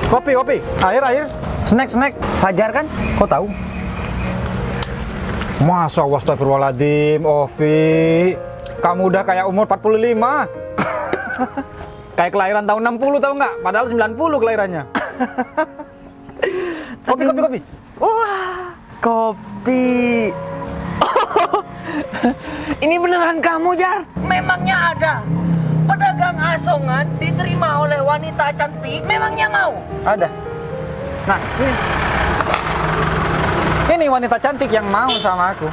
Kopi, kopi. Air. Snack. Fajar kan? Kok tahu? Masa astagfirullahaladzim, Ovi. Kamu udah kayak umur 45. Kayak kelahiran tahun 60 tahu nggak? Padahal 90 kelahirannya. Kopi. Wah, kopi. Ini beneran kamu, Jar? Memangnya ada pedagang asongan diterima oleh wanita cantik? Memangnya mau? Ada. Nah, ini wanita cantik yang mau sama aku.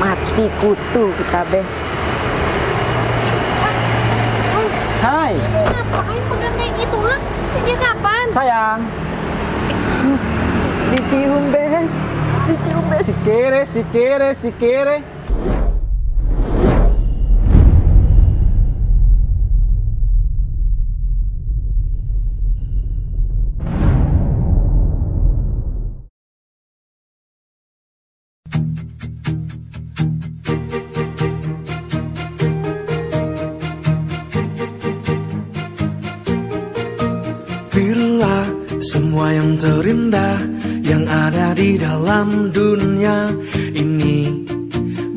Mati kutu kita, Bes. Hai, Ngapain pegang kayak gitu, ha? Sejak kapan? sayang. Dicium, Bes. Dicium, Bes. Si kere. Bila semua yang terindah yang ada di dalam dunia ini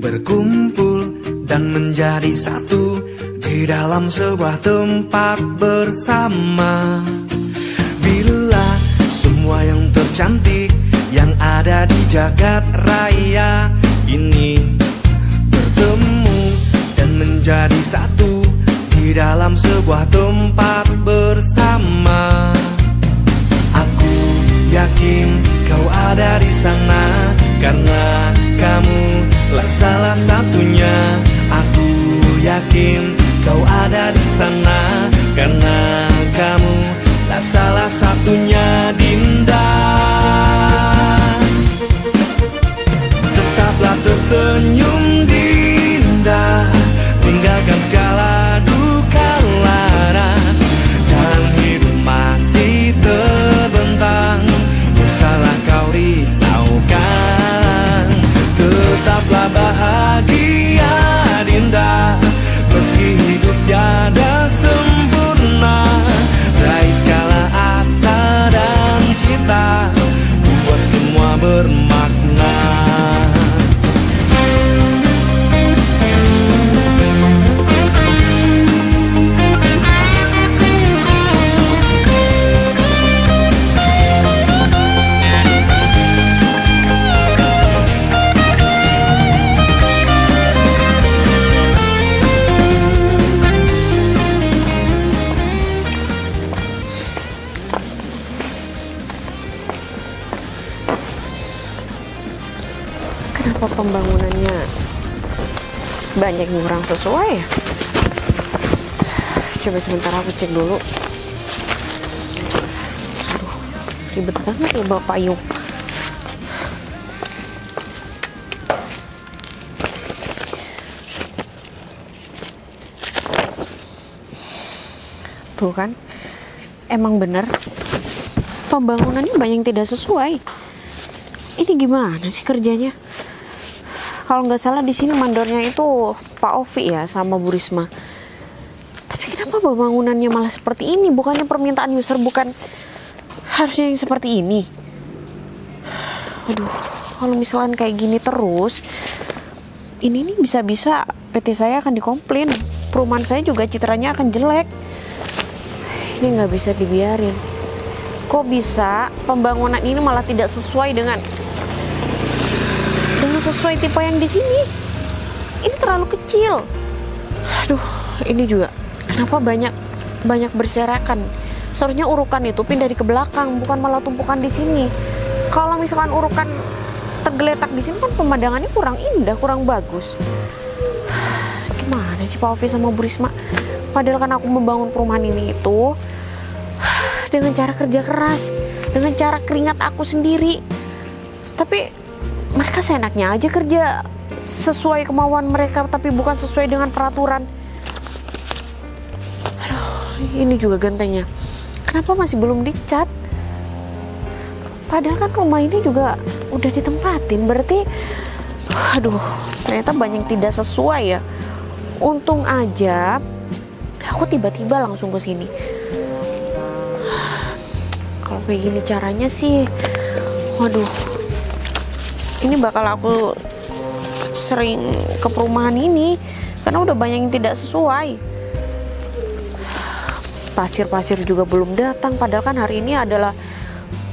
berkumpul dan menjadi satu di dalam sebuah tempat bersama. Bila semua yang tercantik yang ada di jagat raya ini bertemu dan menjadi satu di dalam sebuah tempat bersama. Aku yakin kau ada di sana karena kamu lah salah satunya. Aku yakin kau ada di sana karena kamu lah salah satunya, Dinda. Tetaplah tersenyum, Dinda, tinggalkan segala duka lara dan hidup masih terbentang. Usahlah kau risaukan, tetaplah bahagia, Dinda, meski hidup tiada sempurna. Raih segala asa dan cita, buat semua bermakna. Kenapa pembangunannya banyak yang kurang sesuai ya? Coba sebentar aku cek dulu. Aduh, ribet banget ya bawa payung. Tuh kan, emang bener pembangunannya banyak yang tidak sesuai. Ini gimana sih kerjanya? Kalau nggak salah di sini mandornya itu Pak Ovi ya sama Bu Risma. Tapi kenapa pembangunannya malah seperti ini? Bukannya permintaan user bukan harusnya yang seperti ini? Aduh, kalau misalnya kayak gini terus, ini nih bisa-bisa PT saya akan dikomplain. Perumahan saya juga citranya akan jelek. Ini nggak bisa dibiarin. Kok bisa pembangunan ini malah tidak sesuai dengan sesuai tipe yang di sini? Ini terlalu kecil. Aduh, ini juga kenapa banyak berserakan? Seharusnya urukan itu pindah ke belakang, bukan malah tumpukan di sini. Kalau misalkan urukan tergeletak di sini kan pemandangannya kurang indah, kurang bagus. Gimana sih Pak Ovi sama Bu Risma? Padahal kan aku membangun perumahan ini itu dengan cara kerja keras, dengan cara keringat aku sendiri. Tapi mereka seenaknya aja kerja sesuai kemauan mereka, tapi bukan sesuai dengan peraturan. Aduh, ini juga gentengnya. Kenapa masih belum dicat? Padahal kan rumah ini juga udah ditempatin. Berarti, aduh, ternyata banyak yang tidak sesuai ya. Untung aja aku tiba-tiba langsung ke sini. begini caranya sih, waduh, ini bakal aku sering ke perumahan ini karena udah banyak yang tidak sesuai. Pasir-pasir juga belum datang, padahal kan hari ini adalah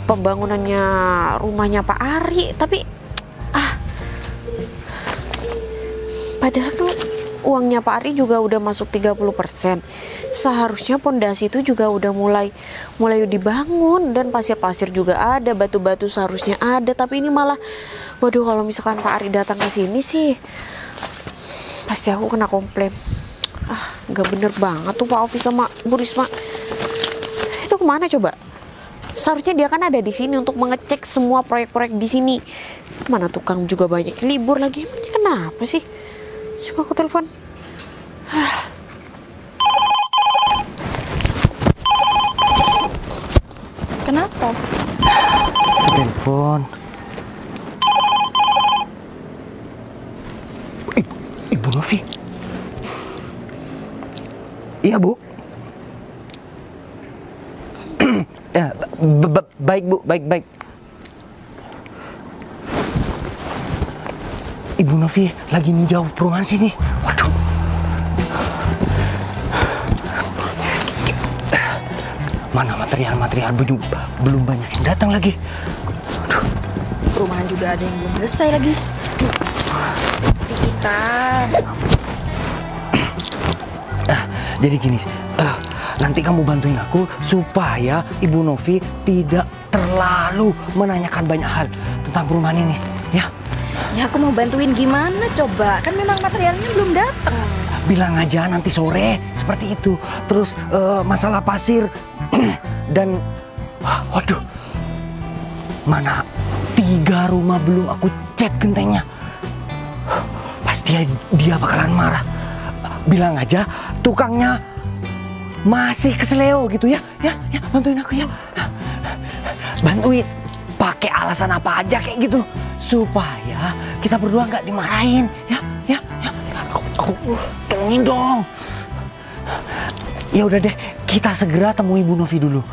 pembangunannya rumahnya Pak Ari. Tapi padahal tuh uangnya Pak Ari juga udah masuk 30%. Seharusnya pondasi itu juga udah mulai dibangun, dan pasir-pasir juga ada, batu-batu seharusnya ada. Tapi ini malah, waduh, kalau misalkan Pak Ari datang ke sini sih pasti aku kena komplain. Nggak bener banget tuh Pak Ovi sama Bu Risma. Itu kemana coba? Seharusnya dia kan ada di sini untuk mengecek semua proyek-proyek di sini. Mana tukang juga banyak libur lagi. Kenapa sih? Coba aku telepon. Kenapa? Telepon. Ibu Novi. Iya, Bu. Ya, baik, Bu, baik. Ibu Novi lagi ninjau perumahan sini. Waduh. Mana material belum banyak yang datang lagi. Aduh. Perumahan juga ada yang belum selesai lagi. Kita. Jadi gini, nanti kamu bantuin aku supaya Ibu Novi tidak terlalu menanyakan banyak hal tentang perumahan ini, ya? Ya aku mau bantuin gimana coba? Kan memang materialnya belum datang. Bilang aja nanti sore, seperti itu. Terus masalah pasir dan waduh, mana 3 rumah belum aku cat gentengnya. Pasti dia bakalan marah. Bilang aja tukangnya masih keseleo gitu ya. Ya, bantuin aku ya. Bantuin. Pakai alasan apa aja kayak gitu supaya kita berdua nggak dimarahin. Ya. Aku tolongin dong. Ya udah deh, kita segera temui Bu Novi dulu.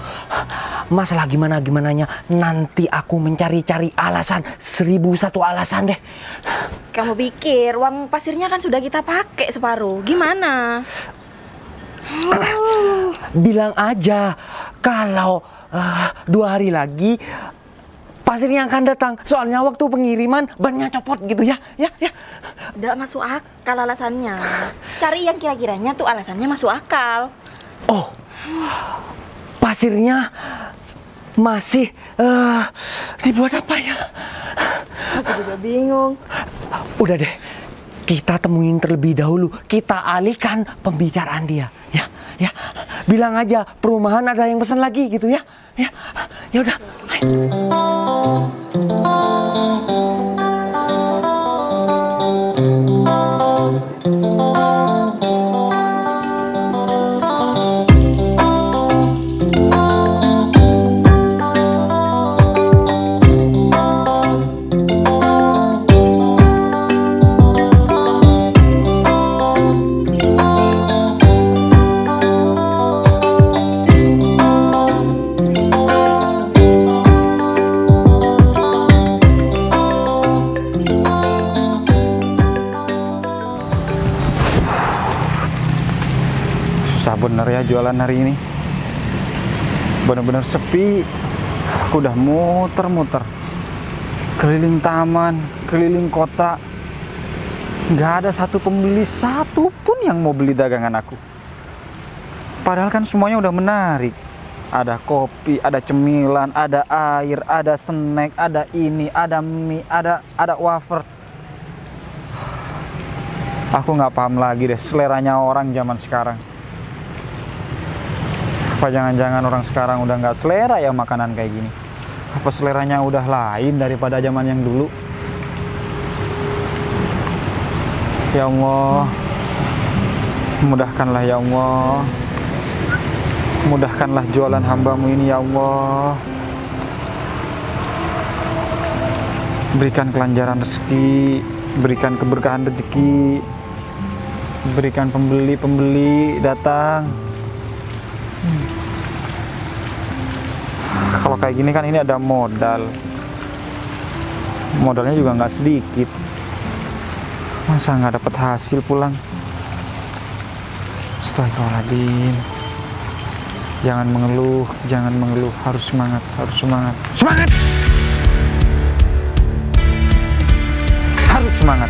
Masalah gimananya nanti aku mencari-cari alasan, 1001 alasan deh. Kamu pikir uang pasirnya kan sudah kita pakai separuh. Gimana? Bilang aja kalau 2 hari lagi pasirnya akan datang. Soalnya waktu pengiriman bannya copot gitu ya. Nggak masuk akal alasannya. Cari yang kira-kiranya tuh alasannya masuk akal. Oh, pasirnya masih dibuat apa ya? Aku juga bingung. Udah deh, kita temuin terlebih dahulu. Kita alihkan pembicaraan dia. Ya. Bilang aja perumahan ada yang pesan lagi gitu ya. Ya udah. Susah bener ya jualan hari ini. Bener-bener sepi. Aku udah muter-muter keliling taman, keliling kota, nggak ada satu pembeli satupun yang mau beli dagangan aku. Padahal kan semuanya udah menarik. Ada kopi, ada cemilan, ada air, ada snack, ada ini, ada mie, ada wafer. Aku nggak paham lagi deh seleranya orang zaman sekarang. Apa jangan-jangan orang sekarang udah nggak selera ya makanan kayak gini? Apa seleranya udah lain daripada zaman yang dulu? Ya Allah, mudahkanlah ya Allah. Mudahkanlah jualan hamba-Mu ini ya Allah. Berikan kelancaran rezeki, berikan keberkahan rezeki, berikan pembeli-pembeli datang. Kalau kayak gini kan ini ada modal. Modalnya juga nggak sedikit. Masa nggak dapat hasil pulang? Astagfirullahaladzim. Jangan mengeluh, jangan mengeluh. Harus semangat, harus semangat. Semangat! Harus semangat.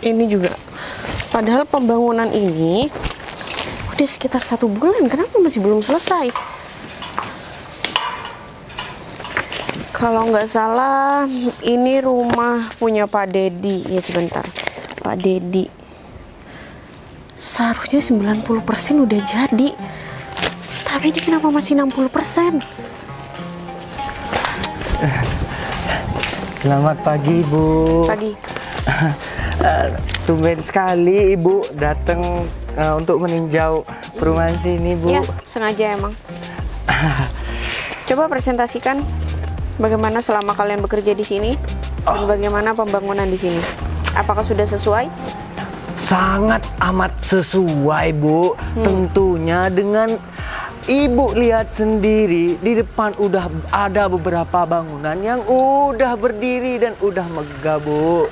Ini juga. Padahal pembangunan ini udah sekitar 1 bulan. Kenapa masih belum selesai? Kalau nggak salah, ini rumah punya Pak Dedi. Ya sebentar, Pak Dedi. Seharusnya 90% udah jadi. Tapi ini kenapa masih 60%? Selamat pagi, Bu. Pagi. Tumben sekali Ibu datang untuk meninjau perumahan sini, Bu. Ya, sengaja emang. Coba presentasikan bagaimana selama kalian bekerja di sini dan bagaimana pembangunan di sini. Apakah sudah sesuai? Sangat amat sesuai, Bu. Tentunya dengan Ibu lihat sendiri di depan udah ada beberapa bangunan yang udah berdiri dan udah megah, Bu.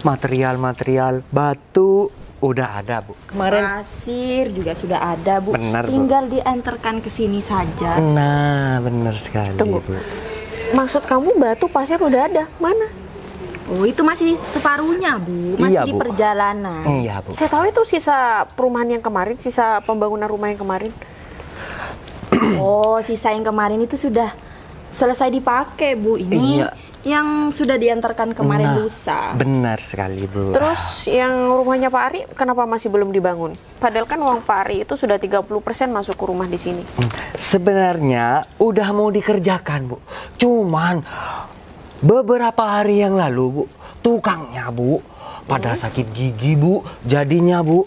Material-material batu udah ada, Bu. Kemarin Pasir juga sudah ada, Bu. Benar, Bu. Tinggal diantarkan ke sini saja. Nah, benar sekali, Tunggu. Bu. Maksud kamu batu pasir udah ada? Mana? Oh, itu masih separuhnya, Bu. Masih Iya, di Bu. perjalanan. Iya, Bu. Saya tahu itu sisa perumahan yang kemarin, sisa pembangunan rumah yang kemarin. Oh, sisa yang kemarin itu sudah selesai dipakai, Bu. Ini Iya. yang sudah diantarkan kemarin Nah, lusa. Benar sekali, Bu. Terus yang rumahnya Pak Ari kenapa masih belum dibangun? Padahal kan uang Pak Ari itu sudah 30% masuk ke rumah di sini. Sebenarnya udah mau dikerjakan, Bu. Cuman beberapa hari yang lalu, Bu, tukangnya, Bu, pada sakit gigi, Bu. Jadinya, Bu,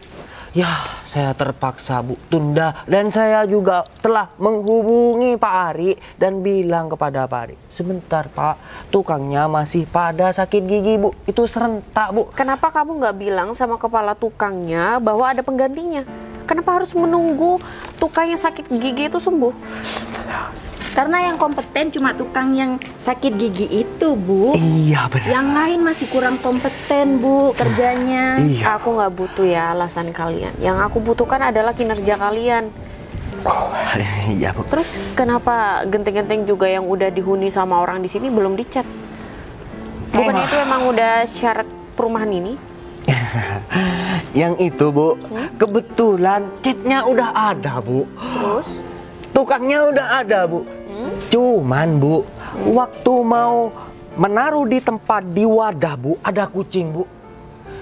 ya saya terpaksa, Bu, tunda. Dan saya juga telah menghubungi Pak Ari dan bilang kepada Pak Ari, sebentar Pak, tukangnya masih pada sakit gigi, Bu. Itu serentak, Bu. Kenapa kamu nggak bilang sama kepala tukangnya bahwa ada penggantinya? Kenapa harus menunggu tukang yang sakit gigi itu sembuh? Karena yang kompeten cuma tukang yang sakit gigi itu, Bu. Iya, benar. Yang lain masih kurang kompeten, Bu, kerjanya. Iya. Aku nggak butuh ya alasan kalian. Yang aku butuhkan adalah kinerja kalian. Iya, Bu. Terus kenapa genting-genting juga yang udah dihuni sama orang di sini belum dicat? Bukannya itu emang udah syarat perumahan ini? Yang itu, Bu, kebetulan catnya udah ada, Bu. Terus? Tukangnya udah ada, Bu. Cuman, Bu, waktu mau menaruh di tempat di wadah, Bu, ada kucing, Bu.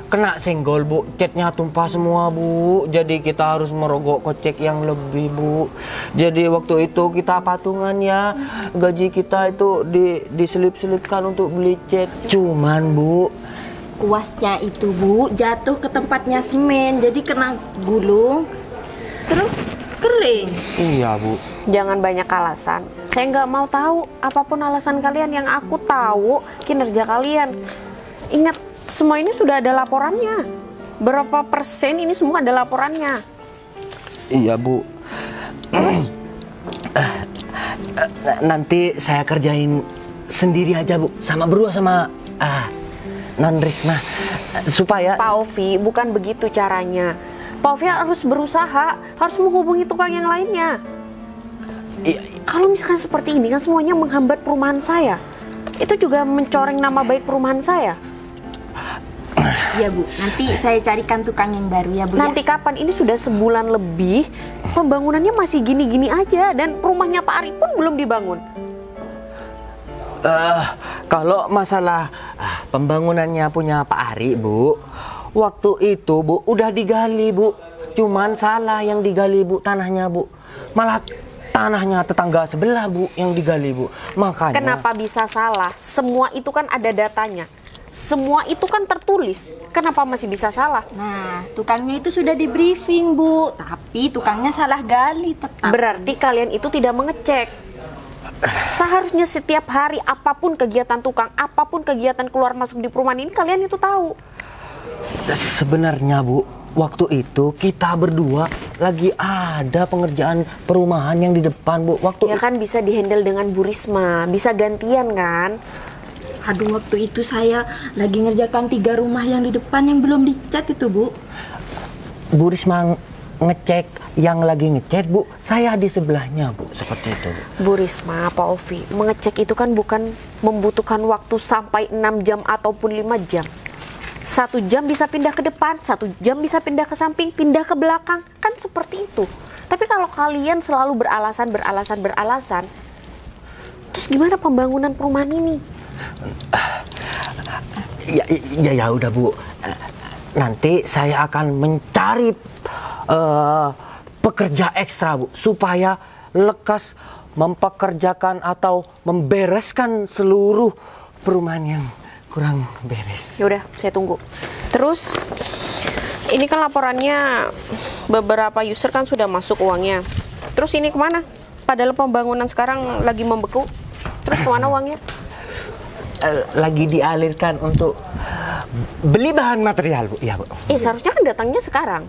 Kena senggol, Bu. Catnya tumpah semua, Bu. Jadi kita harus merogok kocek yang lebih, Bu. Jadi waktu itu kita patungan ya. Gaji kita itu diselip-selipkan untuk beli cat. Cuman, Bu, Kuasnya itu, Bu, jatuh ke tempatnya semen, jadi kena gulung, terus kering. iya, Bu. Jangan banyak alasan. Saya nggak mau tahu apapun alasan kalian. Yang aku tahu kinerja kalian. Ingat, semua ini sudah ada laporannya. Berapa persen ini semua ada laporannya. Iya, Bu. Nanti saya kerjain sendiri aja, Bu. Sama berdua sama Non Risma. Supaya Pak Ovi, bukan begitu caranya. Pak Ovi harus berusaha, harus menghubungi tukang yang lainnya. Kalau misalkan seperti ini kan semuanya menghambat perumahan saya. Itu juga mencoreng nama baik perumahan saya. Iya Bu, nanti saya carikan tukang yang baru ya Bu. Nanti kapan? Ini sudah sebulan lebih, pembangunannya masih gini-gini aja, dan rumahnya Pak Ari pun belum dibangun. Kalau masalah pembangunannya punya Pak Ari, Bu, waktu itu Bu udah digali, Bu. Cuman salah yang digali, Bu, tanahnya, Bu. Malah tanahnya tetangga sebelah, Bu, yang digali, Bu. Makanya Kenapa bisa salah? Semua itu kan ada datanya. Semua itu kan tertulis. Kenapa masih bisa salah? Nah, tukangnya itu sudah di briefing Bu, tapi tukangnya salah gali tetap. Berarti kalian itu tidak mengecek. Seharusnya setiap hari apapun kegiatan tukang, apapun kegiatan keluar masuk di perumahan ini kalian itu tahu. sebenarnya, Bu, waktu itu kita berdua lagi ada pengerjaan perumahan yang di depan, Bu. Ya kan bisa dihandle dengan Bu Risma, bisa gantian kan? Aduh, waktu itu saya lagi ngerjakan 3 rumah yang di depan yang belum dicat itu Bu. Bu Risma ngecek yang lagi ngecat, Bu. Saya di sebelahnya, Bu. Seperti itu, Bu. Bu Risma, Pak Ovi, mengecek itu kan bukan membutuhkan waktu sampai 6 jam ataupun 5 jam. 1 jam bisa pindah ke depan, 1 jam bisa pindah ke samping, pindah ke belakang, kan seperti itu. Tapi kalau kalian selalu beralasan, terus gimana pembangunan perumahan ini? Ya udah, Bu. Nanti saya akan mencari pekerja ekstra, Bu, supaya lekas mempekerjakan atau membereskan seluruh perumahan yang kurang beres. Ya udah, saya tunggu. Terus ini kan laporannya beberapa user kan sudah masuk uangnya. Terus ini kemana? Padahal pembangunan sekarang lagi membeku. Terus kemana uangnya? Lagi dialirkan untuk beli bahan material, Bu. Iya, Bu. Seharusnya kan datangnya sekarang.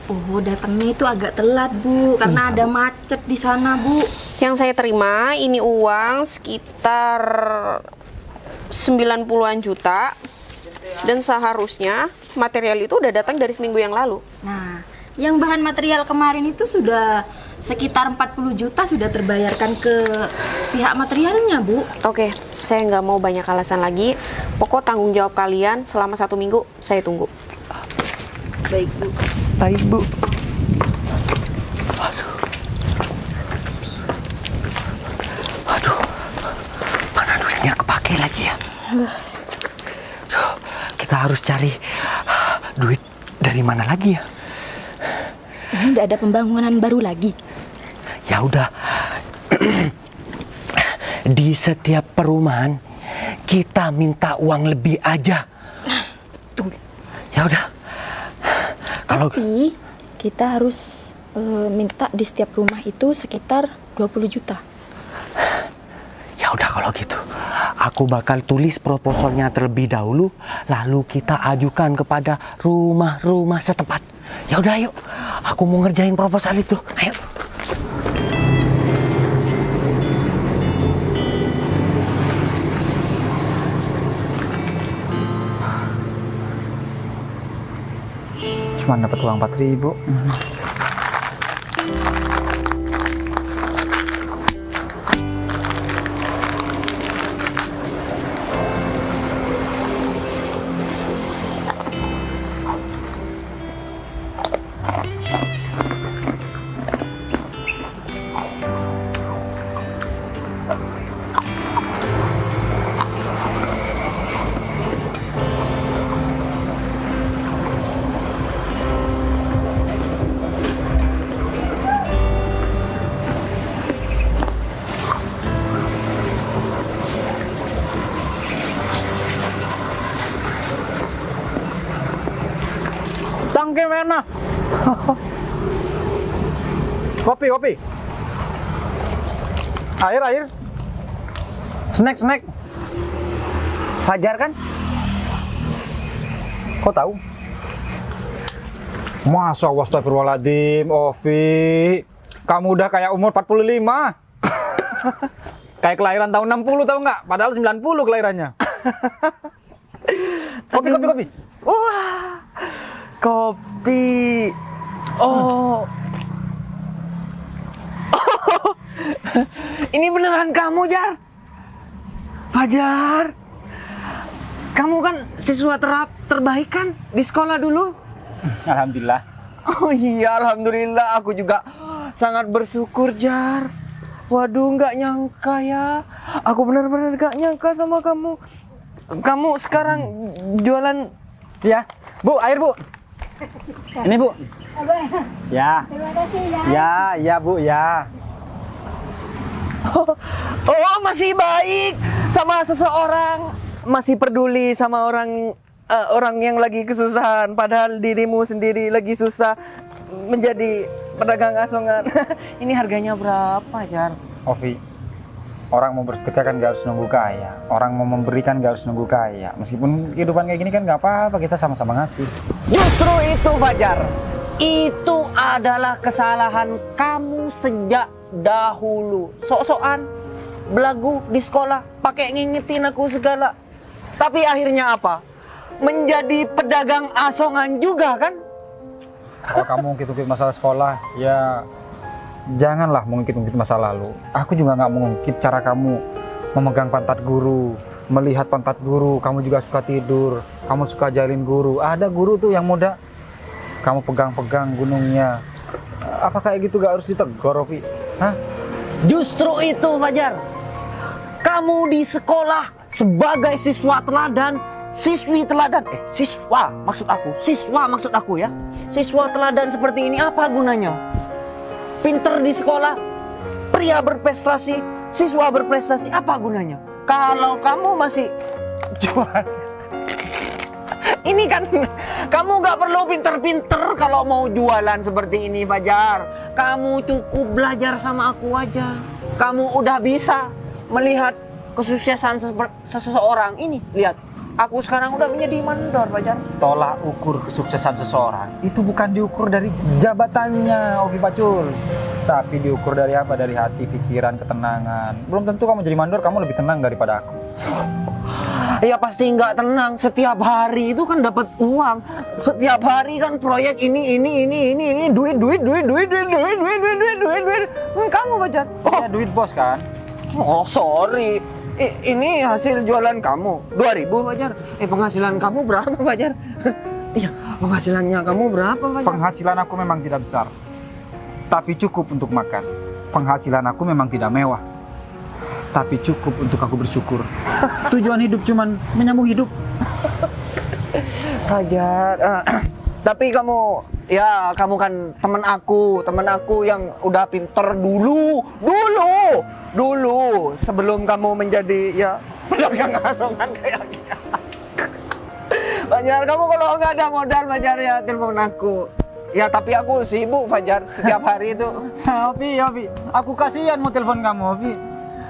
Oh, datangnya itu agak telat Bu, karena ada macet di sana Bu. Yang saya terima ini uang sekitar 90-an juta, dan seharusnya material itu udah datang dari seminggu yang lalu. Nah, yang bahan material kemarin itu sudah sekitar 40 juta sudah terbayarkan ke pihak materialnya Bu. Oke, saya nggak mau banyak alasan lagi. Pokok tanggung jawab kalian selama 1 minggu, saya tunggu. Baik Bu. Baik, Bu. Aduh, mana duitnya kepake lagi ya? Kita harus cari duit dari mana lagi ya? Sudah ada pembangunan baru lagi. Ya udah, di setiap perumahan kita minta uang lebih aja. Ya udah. Tapi kita harus minta di setiap rumah itu sekitar 20 juta. Ya udah kalau gitu, aku bakal tulis proposalnya terlebih dahulu, lalu kita ajukan kepada rumah-rumah setempat. Ya udah, ayo. Aku mau ngerjain proposal itu. Ayo. Cuma dapat uang 4.000. Tangki mana? Kopi. Air. Snack. Fajar kan? Kok tahu? Masa astagfirullahaladzim, Ovi. Kamu udah kayak umur 45. Kayak kelahiran tahun 60, tahu nggak? Padahal 90 kelahirannya. Kopi. Wah, kopi. Oh. Ini beneran kamu, Jar? Fajar, kamu kan siswa terbaik kan di sekolah dulu? Alhamdulillah. Oh iya, alhamdulillah. Aku juga sangat bersyukur, Jar. Waduh, nggak nyangka ya. Aku benar-benar nggak nyangka sama kamu. Kamu sekarang jualan. Ya, Bu, air Bu. Ini Bu. Ya. Terima kasih ya. Ya, Bu, ya. Oh, masih baik sama seseorang. Masih peduli sama orang yang lagi kesusahan. Padahal dirimu sendiri lagi susah menjadi pedagang asongan. Ini harganya berapa, Jar? Ovi, orang mau bersedekah kan gak harus nunggu kaya. Orang mau memberikan gak harus nunggu kaya. Meskipun kehidupan kayak gini kan gak apa-apa, kita sama-sama ngasih. Justru itu, Fajar. Itu adalah kesalahan kamu sejak dahulu. Sok-sokan belagu di sekolah, pakai ngingetin aku segala. Tapi akhirnya apa? Menjadi pedagang asongan juga kan? Kalau kamu ngungkit-ngungkit masalah sekolah, ya janganlah mengungkit-ungkit masa lalu. Aku juga nggak mengungkit cara kamu memegang pantat guru, melihat pantat guru. Kamu juga suka tidur, kamu suka jalin guru. Ada guru tuh yang muda, kamu pegang-pegang gunungnya. Apa kayak gitu gak harus ditegur, Rofi? Hah? Justru itu, Fajar. Kamu di sekolah sebagai siswa teladan, siswi teladan, siswa maksud aku ya. Siswa teladan seperti ini apa gunanya? Pinter di sekolah, pria berprestasi, siswa berprestasi, apa gunanya? Kalau kamu masih jual. Ini kan kamu gak perlu pinter-pinter kalau mau jualan seperti ini, Fajar. Kamu cukup belajar sama aku aja. Kamu udah bisa melihat kesuksesan seseorang. Ini, lihat. Aku sekarang udah menjadi mandor, Fajar. Tolak ukur kesuksesan seseorang itu bukan diukur dari jabatannya, Ovi Pacul, tapi diukur dari apa? Dari hati, pikiran, ketenangan. Belum tentu kamu jadi mandor kamu lebih tenang daripada aku. Ya pasti nggak tenang. Setiap hari itu kan dapat uang. Setiap hari kan proyek ini, duit. Kamu, Fajar. Ya duit bos kan. Oh, sorry. Ini hasil jualan kamu 2.000, Fajar. Penghasilan kamu berapa, Fajar? Iya, penghasilannya kamu berapa, Fajar? Penghasilan aku memang tidak besar, tapi cukup untuk makan. Penghasilan aku memang tidak mewah, tapi cukup untuk aku bersyukur. Tujuan hidup cuman menyambung hidup. Fajar, tapi kamu kan teman aku yang udah pinter dulu sebelum kamu menjadi ya pedagang asongan kayak gini. Fajar, kamu kalau nggak ada modal, Fajar, ya telepon aku. Ya tapi aku sibuk, Fajar, setiap hari itu. Ovi, aku kasihan mau telepon kamu, Ovi.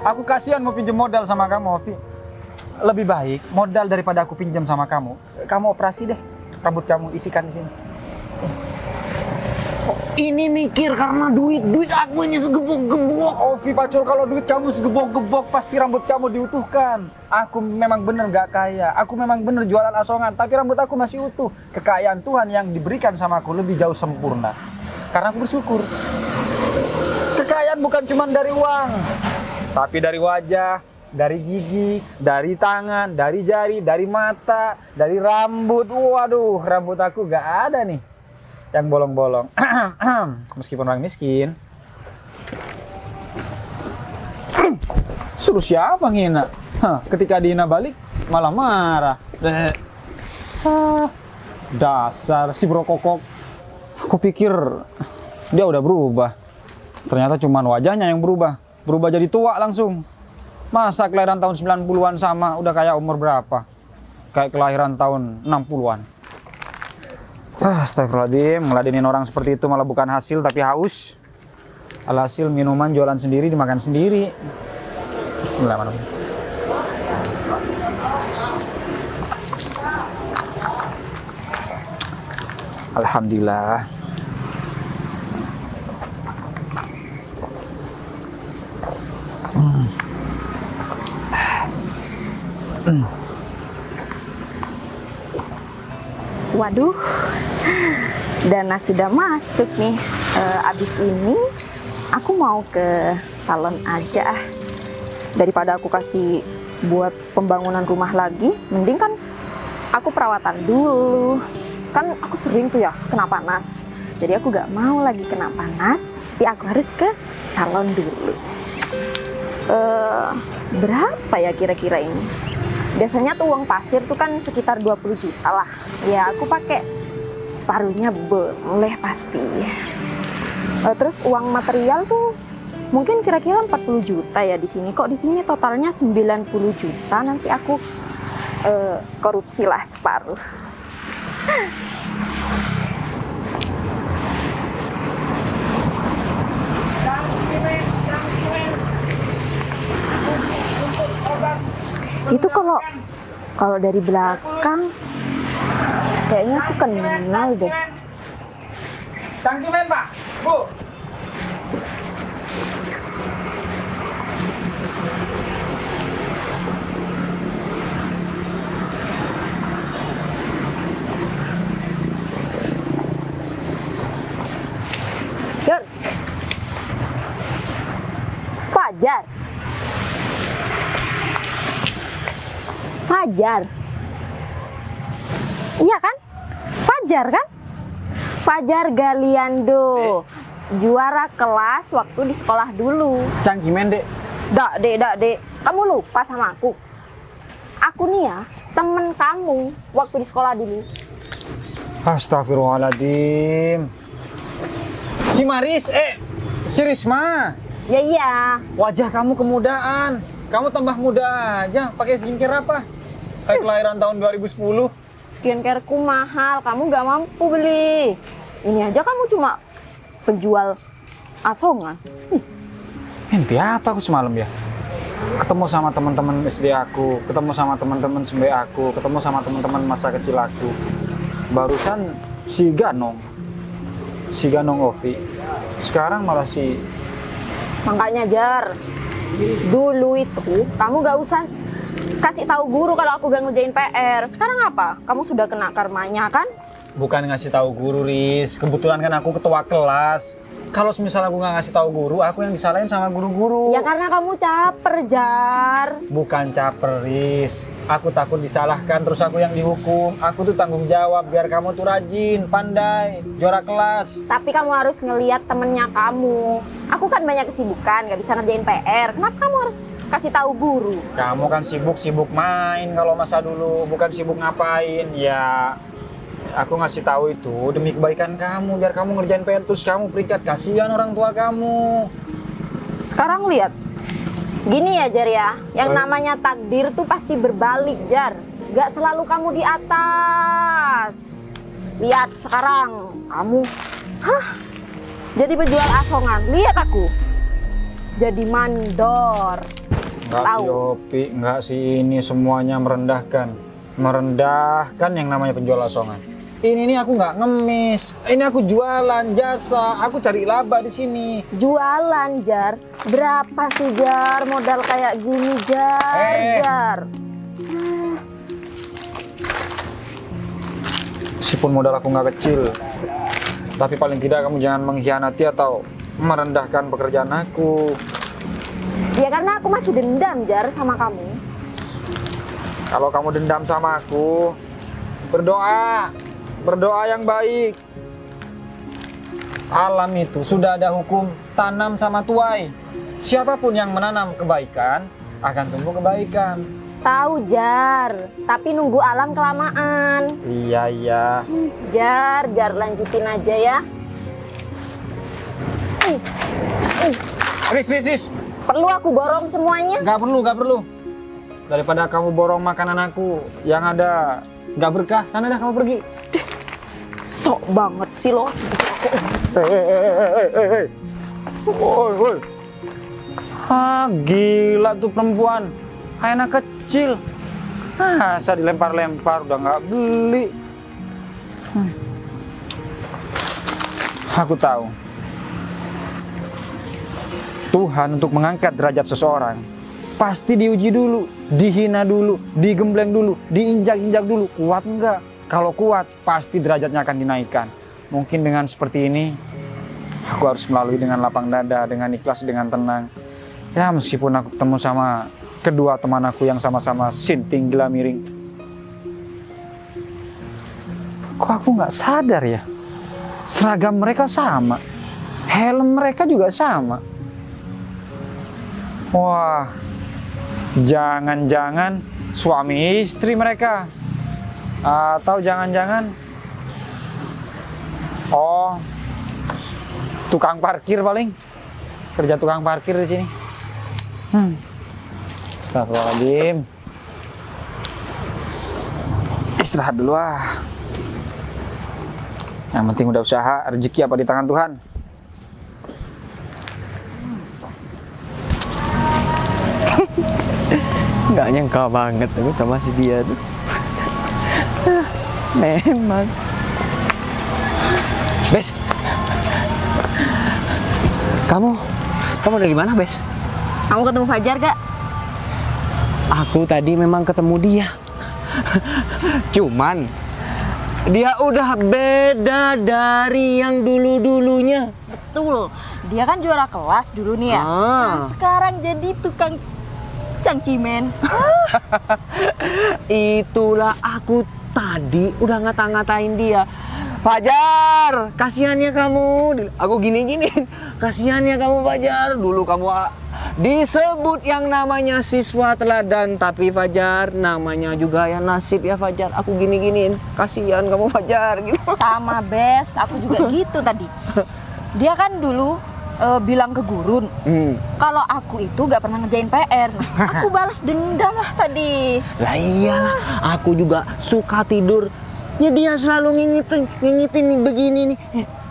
Aku kasihan mau pinjam modal sama kamu, Ovi. Lebih baik modal daripada aku pinjam sama kamu. Kamu operasi deh rambut kamu, isikan di sini. Ini mikir karena duit aku ini segebok-gebok. Ovi Pacul, kalau duit kamu segebok-gebok pasti rambut kamu diutuhkan. Aku memang bener gak kaya, aku memang bener jualan asongan, tapi rambut aku masih utuh. Kekayaan Tuhan yang diberikan sama aku lebih jauh sempurna, karena aku bersyukur. Kekayaan bukan cuma dari uang, tapi dari wajah, dari gigi, dari tangan, dari jari, dari mata, dari rambut. Waduh, rambut aku gak ada nih yang bolong-bolong. Meskipun orang miskin. Suruh siapa ngina? Ketika dihina balik malah marah. Dasar si bro kokok. Aku pikir dia udah berubah. Ternyata cuman wajahnya yang berubah. Berubah jadi tua langsung. Masa kelahiran tahun 90-an sama udah kayak umur berapa? Kayak kelahiran tahun 60-an. Astagfirullahaladzim, ngeladenin orang seperti itu malah bukan hasil tapi haus. Alhasil minuman jualan sendiri, dimakan sendiri. Bismillahirrahmanirrahim. Alhamdulillah. Waduh, dana sudah masuk nih. Abis ini aku mau ke salon aja. Daripada aku kasih buat pembangunan rumah lagi, mending kan aku perawatan dulu. Kan aku sering tuh ya kena panas. Jadi aku gak mau lagi kena panas, jadi aku harus ke salon dulu. Berapa ya kira-kira ini? Biasanya tuh uang pasir tuh kan sekitar 20 juta lah. Ya aku pakai separuhnya boleh pasti. Terus uang material tuh mungkin kira-kira 40 juta ya di sini. Kok di sini totalnya 90 juta, nanti aku korupsi lah separuh. Itu kalau dari belakang kayaknya aku kenal deh. Cangkimen Pak, Bu. Yuk. Fajar. Fajar. Iya kan? Fajar kan? Fajar Galiando. Juara kelas waktu di sekolah dulu. Cangkimen, Dek. Dek. Kamu lupa sama aku? Aku nih ya, temen kamu waktu di sekolah dulu. Astagfirullahaladzim. Si Maris, si Risma. Ya iya. Wajah kamu kemudaan. Kamu tambah muda aja. Pakai skincare apa? Kayak kelahiran tahun 2010. Skincareku mahal, kamu gak mampu beli. Ini aja kamu cuma penjual asongan. Mimpi apa aku semalam ya? Ketemu sama teman-teman SD aku, ketemu sama teman-teman SMP aku, ketemu sama teman-teman masa kecil aku. Barusan si Ganong Ovi. Sekarang malah si... Makanya Jar, dulu itu kamu gak usah kasih tahu guru kalau aku gak ngerjain PR. Sekarang apa? Kamu sudah kena karmanya kan? Bukan ngasih tahu guru, Riz. Kebetulan kan aku ketua kelas. Kalau misal aku nggak ngasih tahu guru, aku yang disalahin sama guru-guru. Ya karena kamu caper, Jar. Bukan caper, Riz. Aku takut disalahkan, terus aku yang dihukum. Aku tuh tanggung jawab biar kamu tuh rajin, pandai, juara kelas. Tapi kamu harus ngelihat temennya kamu. Aku kan banyak kesibukan, gak bisa ngerjain PR. Kenapa kamu harus kasih tahu guru? Kamu kan sibuk main kalau masa dulu, bukan sibuk ngapain. Ya, aku ngasih tahu itu demi kebaikan kamu, biar kamu ngerjain PR terus kamu peringkat. Kasihan orang tua kamu. Sekarang lihat. Gini ya Jar ya, yang namanya takdir tuh pasti berbalik Jar. Gak selalu kamu di atas. Lihat sekarang, kamu jadi penjual asongan. Lihat aku, jadi mandor. Enggak si Opi, enggak sih, ini semuanya merendahkan. Merendahkan yang namanya penjual asongan. Ini aku nggak ngemis. Ini aku jualan jasa. Aku cari laba di sini. Jualan Jar. Berapa sih Jar modal kayak gini Jar? Jar. Meskipun modal aku nggak kecil, tapi paling tidak kamu jangan mengkhianati atau merendahkan pekerjaan aku. Ya karena aku masih dendam Jar sama kamu. Kalau kamu dendam sama aku, berdoa yang baik. Alam itu sudah ada hukum tanam sama tuai. Siapapun yang menanam kebaikan akan tumbuh kebaikan. Tahu Jar, tapi nunggu alam kelamaan. Iya. Jar lanjutin aja ya. Riz. Perlu aku borong semuanya? Gak perlu. Daripada kamu borong makanan aku yang ada gak berkah, sana dah kamu pergi. Sok banget sih lo. Hei. Woi. Gila tuh perempuan. Kayak anak kecil. Masa dilempar-lempar udah nggak beli. Aku tahu. Tuhan untuk mengangkat derajat seseorang pasti diuji dulu, dihina dulu, digembleng dulu, diinjak-injak dulu. Kuat enggak? Kalau kuat, pasti derajatnya akan dinaikkan. Mungkin dengan seperti ini, aku harus melalui dengan lapang dada, dengan ikhlas, dengan tenang. Ya meskipun aku ketemu sama kedua teman aku yang sama-sama sinting gila miring. Kok aku nggak sadar ya? Seragam mereka sama, helm mereka juga sama. Wah, jangan-jangan suami istri mereka, atau jangan-jangan tukang parkir paling, kerja tukang parkir di sini. Astagfirullahaladzim. Istirahat dulu ah. Yang penting udah usaha, rezeki apa di tangan Tuhan. Nggak nyangka banget aku sama si dia tuh. Memang. Bes, kamu dari mana, Bes? Kamu ketemu Fajar gak? Aku tadi memang ketemu dia. Cuman dia udah beda dari yang dulu-dulunya. Betul, dia kan juara kelas dulu nih ya. Nah, sekarang jadi tukang cangcimen. Itulah aku tadi udah ngata-ngatain dia. Fajar, kasihannya kamu. Aku gini-gini, kasihannya kamu Fajar. Dulu kamu disebut yang namanya siswa teladan, tapi Fajar namanya juga ya nasib ya Fajar. Aku gini-giniin, kasihan kamu Fajar gitu. Sama Bes, aku juga gitu tadi. Dia kan dulu bilang ke gurun kalau aku itu gak pernah ngerjain PR. Aku balas dendam lah tadi. Lah iyalah, aku juga suka tidur. Ya dia selalu ngingetin begini nih.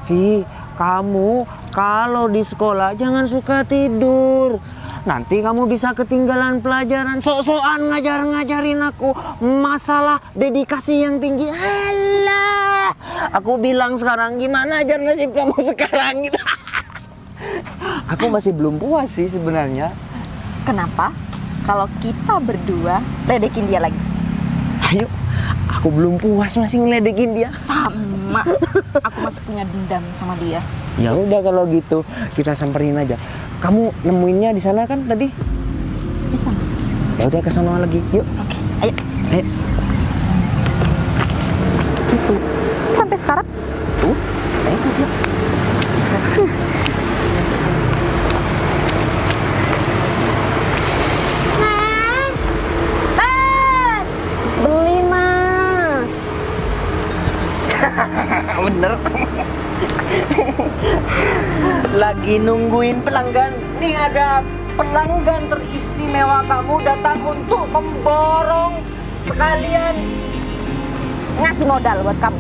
Vi, kamu kalau di sekolah jangan suka tidur. Nanti kamu bisa ketinggalan pelajaran. Sok-sokan ngajarin aku masalah dedikasi yang tinggi. Alah, aku bilang sekarang gimana ajar nasib kamu sekarang gitu. Aku masih belum puas sih sebenarnya. Kenapa? Kalau kita berdua ledekin dia lagi. Ayo, aku belum puas masih ngeledekin dia. Sama, aku masih punya dendam sama dia. Ya udah kalau gitu kita samperin aja. Kamu nemuinnya di sana kan tadi? Di sana. Ya udah ke sana lagi. Yuk. Oke, ayo. Ayo. Itu. Sampai sekarang? Tuh, saya ikut ya. Mas! Beli Mas! Bener. Lagi nungguin pelanggan. Nih ada pelanggan teristimewa kamu datang untuk memborong sekalian Ngasih modal buat kamu.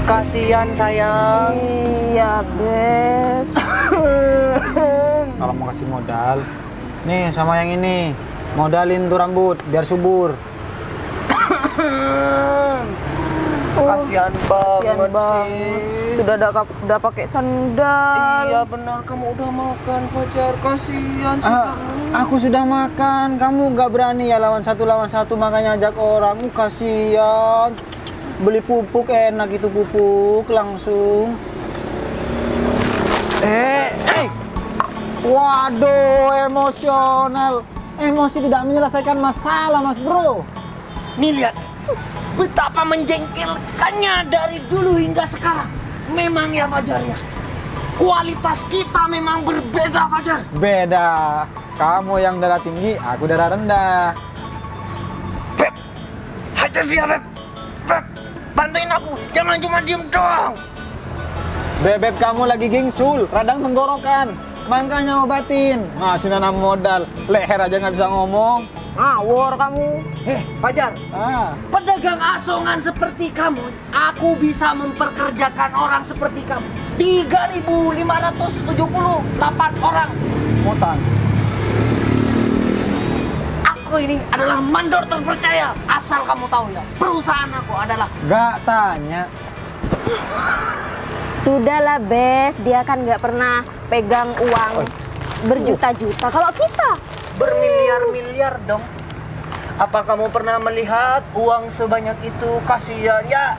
kasihan sayang. Iya, Bes. Kalau mau kasih modal, nih sama yang ini, modalin tuh rambut biar subur. Kasihan banget sih. Sudah udah pakai sandal. Iya benar, kamu udah makan Fajar. Kasihan sih kamu. Aku sudah makan, kamu nggak berani ya lawan satu makanya ajak orang. Kasihan. Beli pupuk enak itu pupuk langsung. Waduh, emosional. Emosi tidak menyelesaikan masalah, Mas Bro. Nih lihat, betapa menjengkelkannya dari dulu hingga sekarang. Memang ya Fajar ya, kualitas kita memang berbeda Fajar. Beda. Kamu yang darah tinggi, aku darah rendah. Beb, hajar dia Beb. Beb, bantuin aku, jangan cuma diem doang. Bebek kamu lagi gingsul, radang tenggorokan. Makanya obatin. Masih nanam modal, leher aja nggak bisa ngomong. Ngawur kamu. Fajar, pedagang asongan seperti kamu, aku bisa memperkerjakan orang seperti kamu. 3.578 orang. Motan. Aku ini adalah mandor terpercaya. Asal kamu tahu ya, perusahaan aku adalah... Gak tanya. Sudahlah, Bes. Dia kan nggak pernah pegang uang berjuta-juta. Kalau kita bermiliar-miliar dong. Apa kamu pernah melihat uang sebanyak itu? Kasihan. Ya,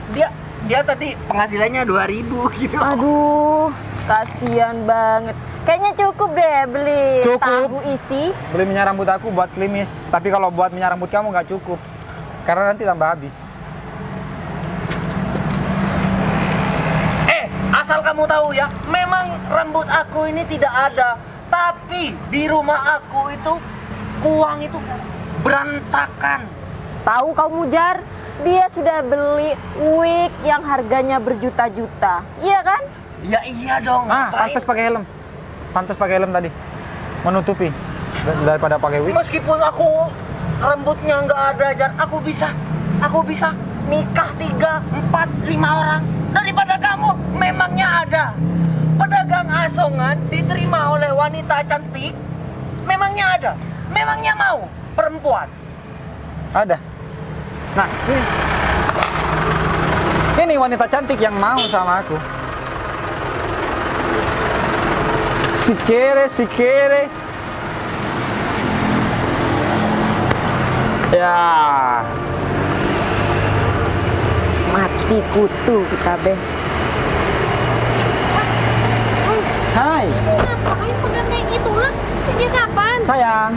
dia tadi penghasilannya 2.000 gitu. Aduh, kasihan banget. Kayaknya cukup deh beli tahu isi. Beli minyak rambut aku buat klimis. Tapi kalau buat minyak rambut kamu nggak cukup. Karena nanti tambah habis. Asal kamu tahu ya, memang rambut aku ini tidak ada. Tapi di rumah aku itu, uang itu berantakan. Tahu kamu Jar, dia sudah beli wig yang harganya berjuta-juta. Iya kan? Ya iya dong. Pantas pakai helm. Pantas pakai helm tadi. Menutupi daripada pakai wig. Meskipun aku rambutnya nggak ada, Jar, aku bisa nikah 3, 4, 5 orang daripada kamu. Memangnya ada pedagang asongan diterima oleh wanita cantik? Memangnya ada? Memangnya mau perempuan? Ada. Nah, ini wanita cantik yang mau sama aku. Si quiere. Ya. Mati kutu kita bes. Hai, Ngapain pegang kayak gitu, ha? Sejak kapan? sayang.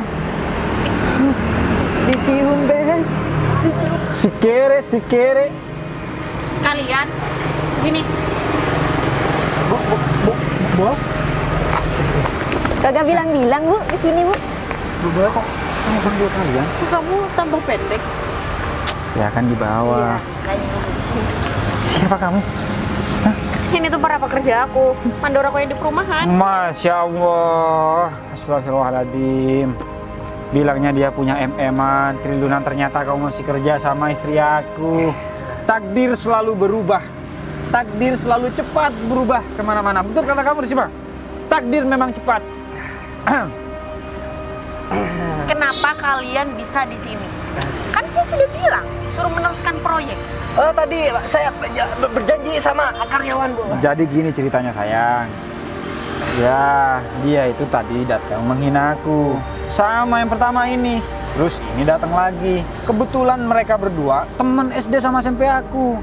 Dicium bes. Dicium. Si quiere. Kalian di sini. Bos. Kagak bilang-bilang Bu di sini Bu. Bos. Kamu panggil kalian? Kok kamu tambah pendek? Ya kan di bawah. Siapa kamu? Ini tuh para pekerja aku, mandor aku yang di perumahan. Masya Allah. Astagfirullahaladzim. Bilangnya dia punya MM-an, triliunan, ternyata kamu masih kerja sama istri aku. Takdir selalu berubah. Takdir selalu cepat berubah kemana-mana. Betul kata kamu, Risma? Takdir memang cepat. Kenapa kalian bisa di sini? Kan saya sudah bilang, suruh meneruskan proyek. Tadi saya berjanji sama karyawan, Bu. Jadi gini ceritanya, sayang. Ya, dia itu tadi datang menghina aku. Sama yang pertama ini. Terus ini datang lagi. Kebetulan mereka berdua teman SD sama SMP aku.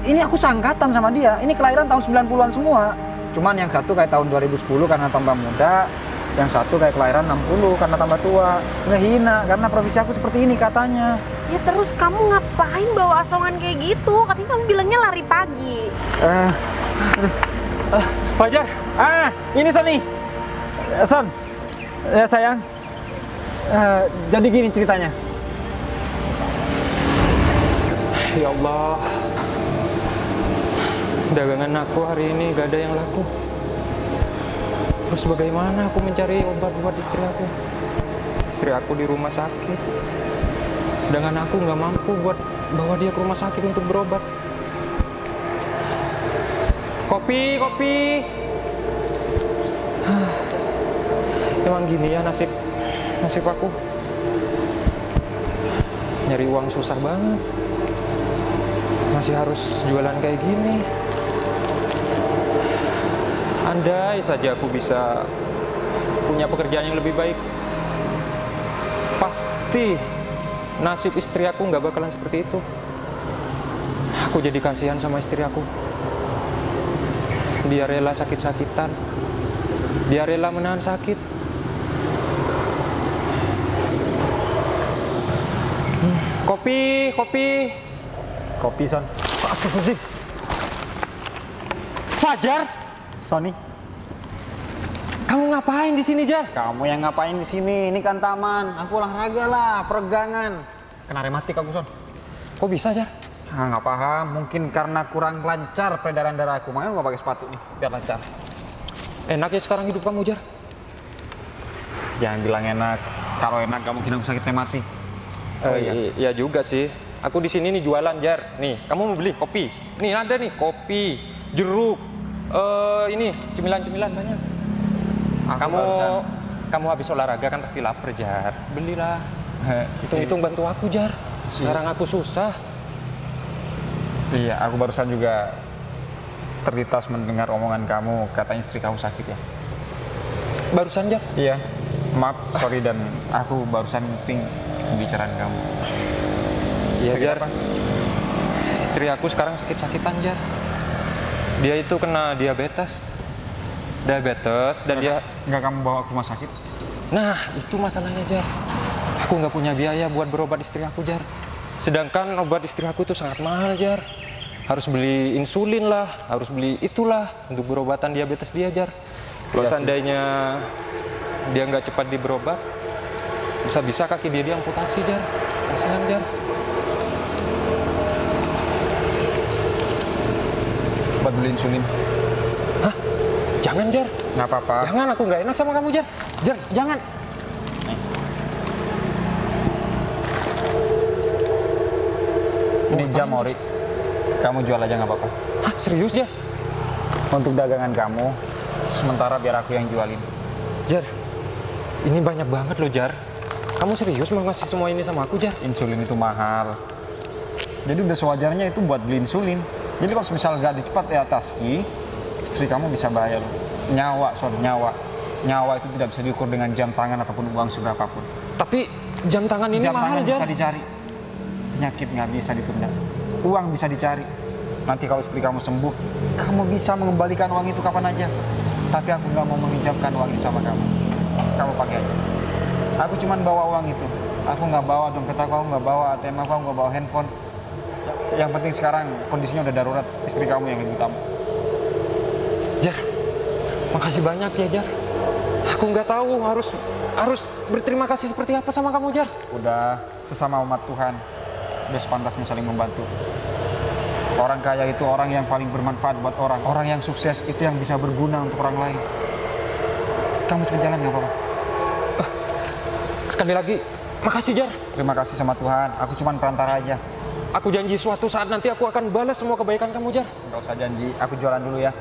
Ini aku sangkatan sama dia. Ini kelahiran tahun 90-an semua. Cuman yang satu kayak tahun 2010 karena tambah muda, yang satu kayak kelahiran 60 karena tambah tua. Ngehina karena profesi aku seperti ini katanya. Ya terus kamu ngapain bawa asongan kayak gitu? Katanya kamu bilangnya lari pagi. Fajar, ini Son nih. Son, ya sayang. Jadi gini ceritanya. Ya Allah, dagangan aku hari ini gak ada yang laku. Terus bagaimana aku mencari obat buat istri aku? Istri aku di rumah sakit, sedangkan aku nggak mampu buat bawa dia ke rumah sakit untuk berobat. Kopi. Emang gini ya nasib aku. Nyari uang susah banget. Masih harus jualan kayak gini. Andai saja aku bisa punya pekerjaan yang lebih baik, pasti nasib istri aku nggak bakalan seperti itu. Aku jadi kasihan sama istri aku. Dia rela sakit-sakitan. Dia rela menahan sakit. Kopi. Kopi, Son. Astagfirullahaladzim. Fajar, Sony, kamu ngapain di sini, Jar? kamu yang ngapain di sini? Ini kan taman. Aku olahraga lah, peregangan. Kena rematik aku, Son. Kok bisa, Jar? Nggak paham. Mungkin karena kurang lancar peredaran darah aku. Makanya nggak pakai sepatu nih, biar lancar. Enak ya sekarang hidup kamu, Jar? Jangan bilang enak. Kalau enak, kamu mungkin aku sakit rematik. Iya juga sih. Aku di sini nih jualan, Jar. Nih, kamu mau beli kopi? Nih ada nih kopi, jeruk, ini cemilan-cemilan banyak. Kamu habis olahraga kan pasti lapar, Jar. Belilah. Hitung-hitung bantu aku, Jar. Sekarang aku susah. Iya, aku barusan juga terlintas mendengar omongan kamu. Katanya istri kamu sakit ya? Barusan, Jar? Iya. Maaf, sorry, dan aku barusan meeting pembicaraan kamu. Iya, Sakit Jar. apa? Istri aku sekarang sakit-sakitan, Jar. Dia itu kena diabetes. Dan dia... Nggak kamu bawa ke rumah sakit? Nah, itu masalahnya, Jar. Aku nggak punya biaya buat berobat istri aku, Jar. Sedangkan obat istri aku itu sangat mahal, Jar. harus beli insulin lah, harus beli itulah untuk berobatan diabetes dia, Jar. Kalau Iya sih. seandainya dia nggak cepat berobat, bisa-bisa kaki dia amputasi, Jar. Kasihan, Jar. Buat beli insulin. Hah? Jangan, Jar. Nggak apa-apa. Jangan, aku nggak enak sama kamu, Jar. Jar, jangan. Ini jam, Ori. Kamu jual aja nggak apa-apa. Hah, serius, Jar? Untuk dagangan kamu, sementara biar aku yang jualin. Jar, ini banyak banget loh, Jar. Kamu serius mau ngasih semua ini sama aku, Jar? Insulin itu mahal. Jadi udah sewajarnya itu buat beli insulin. Jadi kalau misal nggak cepat ya Taski, istri kamu bisa bahaya loh. Nyawa, Son, nyawa. Nyawa itu tidak bisa diukur dengan jam tangan ataupun uang seberapapun. Tapi jam tangan ini Jam mahal, tangan Jar. bisa dicari. Penyakit nggak bisa ditunda. Uang bisa dicari. Nanti kalau istri kamu sembuh, kamu bisa mengembalikan uang itu kapan aja. Tapi aku nggak mau meminjamkan uang itu sama kamu. Kamu pakai aja. Aku cuman bawa uang itu. Aku nggak bawa dompet aku nggak bawa ATM aku nggak bawa handphone. Yang penting sekarang kondisinya udah darurat. Istri kamu yang lebih utama. Jar, makasih banyak ya, Jar. Aku nggak tahu harus berterima kasih seperti apa sama kamu, Jar. Udah sesama umat Tuhan. Udah sepantasnya saling membantu. Orang kaya itu orang yang paling bermanfaat buat orang. Orang yang sukses itu yang bisa berguna untuk orang lain. Kamu cuma jalan nggak apa-apa. Sekali lagi, makasih, Jar. Terima kasih sama Tuhan. Aku cuma perantara aja. Aku janji suatu saat nanti aku akan balas semua kebaikan kamu, Jar. Nggak usah janji. Aku jualan dulu ya.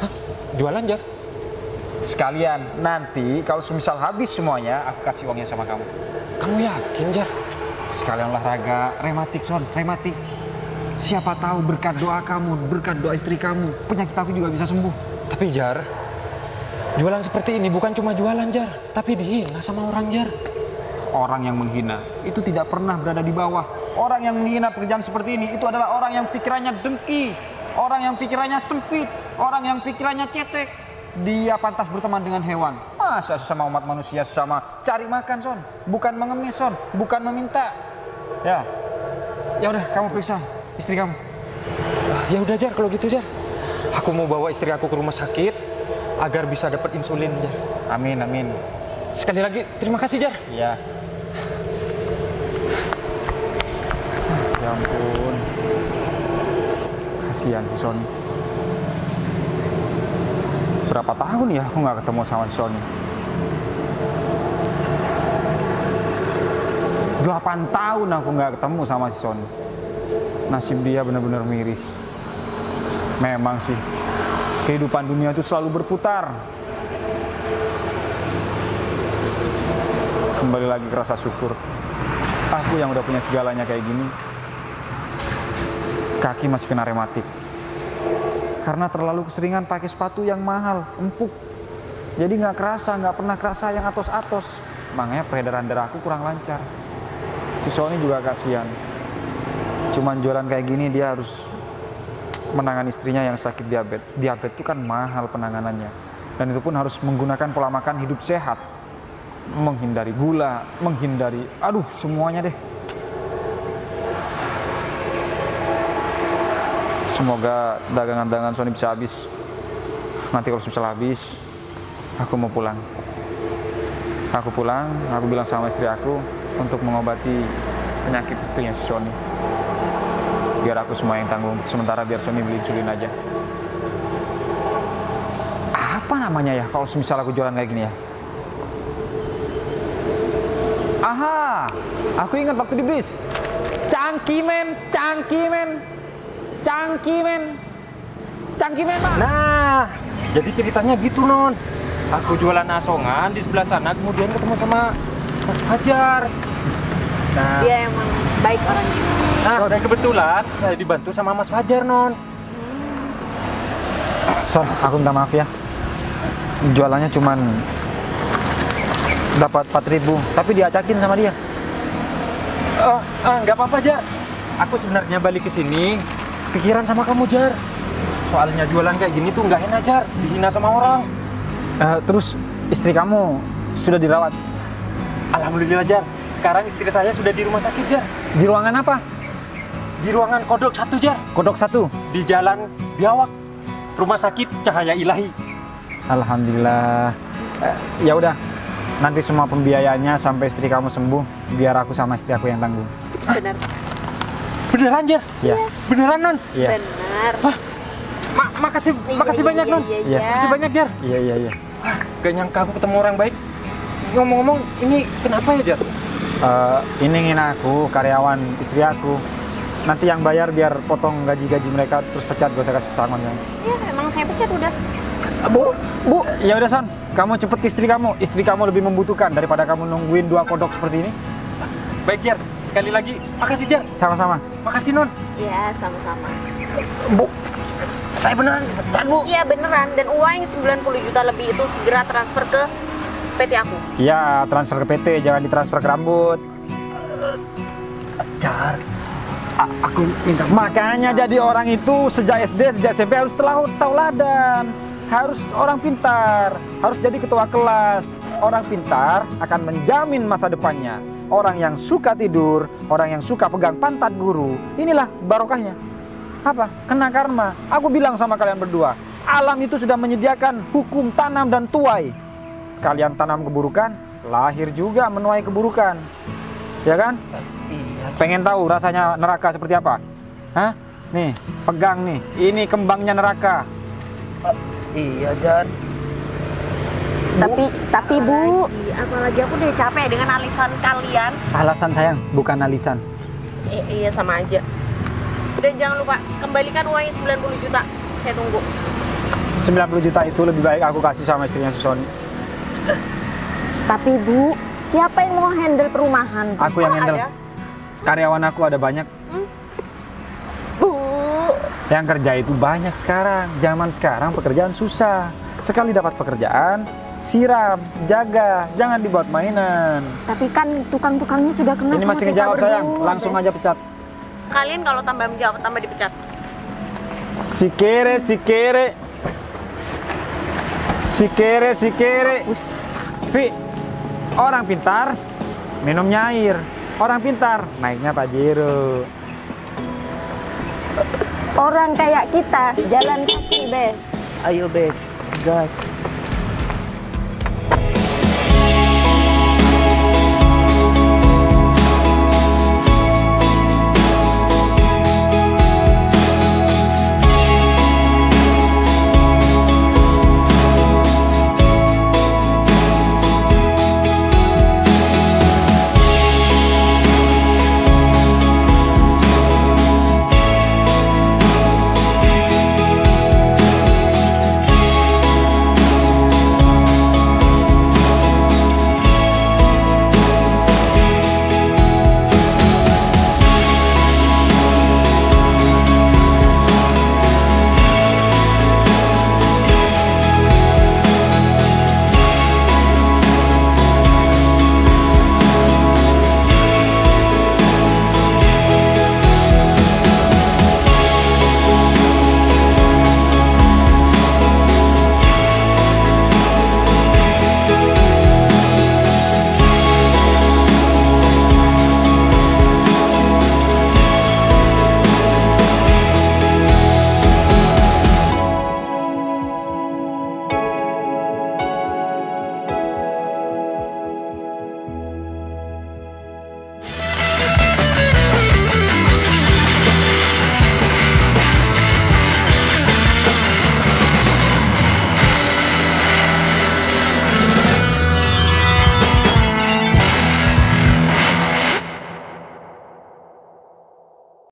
Hah? Jualan, Jar? Sekalian nanti kalau semisal habis semuanya, aku kasih uangnya sama kamu. Kamu yakin, Jar? Sekalian olahraga, rematik, Son, rematik. Siapa tahu berkat doa kamu, berkat doa istri kamu, penyakit aku juga bisa sembuh. Tapi, Jar, jualan seperti ini bukan cuma jualan, Jar, tapi dihina sama orang, Jar. Orang yang menghina itu tidak pernah berada di bawah. Orang yang menghina pekerjaan seperti ini itu adalah orang yang pikirannya dengki, orang yang pikirannya sempit, orang yang pikirannya cetek. Dia pantas berteman dengan hewan. Masa sesama umat manusia sama cari makan, Son, bukan mengemis, Son, bukan meminta. Ya, ya udah kamu periksa istri kamu. Ya udah, Jar, kalau gitu, Jar. Aku mau bawa istri aku ke rumah sakit agar bisa dapat insulin, Jar. Amin, amin. Sekali lagi, terima kasih, Jar. Ya. Ya ampun. Kasihan si Sony. Berapa tahun ya aku nggak ketemu sama si Sony? 8 tahun aku nggak ketemu sama si Sony. Nasib dia benar-benar miris. Memang sih, kehidupan dunia itu selalu berputar. Kembali lagi ke rasa syukur. Aku yang udah punya segalanya kayak gini, kaki masih kena rematik. Karena terlalu keseringan pakai sepatu yang mahal, empuk. Jadi nggak pernah kerasa yang atos-atos. Makanya peredaran darahku kurang lancar. Si Sony juga kasihan. Cuman jualan kayak gini dia harus menangani istrinya yang sakit diabetes. Diabetes itu kan mahal penanganannya. Dan itu pun harus menggunakan pola makan hidup sehat. Menghindari gula, menghindari, semuanya deh. Semoga dagangan-dagangan Sony bisa habis. Nanti kalau misal habis, aku mau pulang. Aku pulang, aku bilang sama istri aku untuk mengobati penyakit istrinya si Sony. Biar aku semua yang tanggung, sementara biar Sony beli insulin aja. Apa namanya ya kalau misal aku jualan kayak gini ya? Aha, aku ingat waktu di bis. Cangki men, Pak. Nah, jadi ceritanya gitu, Non. Aku jualan asongan di sebelah sana, kemudian ketemu sama Mas Fajar. Nah, Dia emang baik orangnya. dan kebetulan saya dibantu sama Mas Fajar, Non. Son, aku minta maaf ya. Jualannya cuman dapat 4.000, tapi diacakin sama dia. Nggak apa-apa, Jar. Aku sebenarnya balik ke sini pikiran sama kamu, Jar. Soalnya jualan kayak gini tuh nggak enak, Jar. Dihina sama orang. Terus istri kamu sudah dirawat? Alhamdulillah, Jar. Sekarang istri saya sudah di rumah sakit, Jar. Di ruangan apa? Di ruangan kodok 1 Jar. Kodok 1. Di Jalan Biawak, Rumah Sakit Cahaya Ilahi. Alhamdulillah. Ya udah, nanti semua pembiayaannya sampai istri kamu sembuh, biar aku sama istri aku yang tanggung. Benar. Beneran Jar? Iya. Beneran Non? Iya. Benar. Wah, makasih banyak Non. Iya. Makasih banyak Jar. Iya. Gak nyangka aku ketemu orang baik. Ngomong-ngomong, ini kenapa ya Jar? Ini ingin aku, karyawan istri aku. Nanti yang bayar biar potong gaji-gaji mereka terus pecat, gue kasih pesangon ya. Iya, emang saya pecat udah. Bu, ya udah Son, kamu cepet ke istri kamu. Istri kamu lebih membutuhkan daripada kamu nungguin 2 kodok seperti ini. Baik Jar, sekali lagi makasih Jar. Sama-sama. Makasih Non. Iya, sama-sama. Bu, saya beneran dipecat Bu. Iya, beneran. Dan uang 90 juta lebih itu segera transfer ke PT aku. Iya, transfer ke PT, jangan ditransfer ke rambut. Jar, aku minta Makanya jadi orang itu sejak SD, sejak SMP harus tauladan. Harus orang pintar, harus jadi ketua kelas. Orang pintar akan menjamin masa depannya. Orang yang suka tidur, orang yang suka pegang pantat guru, inilah barokahnya. Apa? Kena karma. Aku bilang sama kalian berdua, alam itu sudah menyediakan hukum tanam dan tuai. Kalian tanam keburukan, lahir juga menuai keburukan. Ya kan? Iya. Pengen tahu rasanya neraka seperti apa? Hah? Nih, pegang nih. Ini kembangnya neraka. Iya Jar. Tapi Bu, Apalagi aku udah capek dengan alisan kalian. Alasan sayang, bukan alisan. Iya, sama aja. Dan jangan lupa kembalikan uangnya 90 juta. Saya tunggu. 90 juta itu lebih baik aku kasih sama istrinya si Sony. tapi Bu, siapa yang mau handle perumahan? Aku yang handle. Ada. Karyawan aku ada banyak. Bu, Yang kerja itu banyak sekarang. Zaman sekarang pekerjaan susah. Sekali dapat pekerjaan, siram, jaga, jangan dibuat mainan. tapi kan tukang-tukangnya sudah kenal Ini sama masih kita ngejawab sayang, berdua, langsung Bes. aja pecat. Kalian kalau tambah menjawab tambah dipecat. Si kere. Pi, orang pintar minumnya air. Orang pintar naiknya Pajero. Orang kayak kita jalan kaki, Bes. Ayo Bes, gas.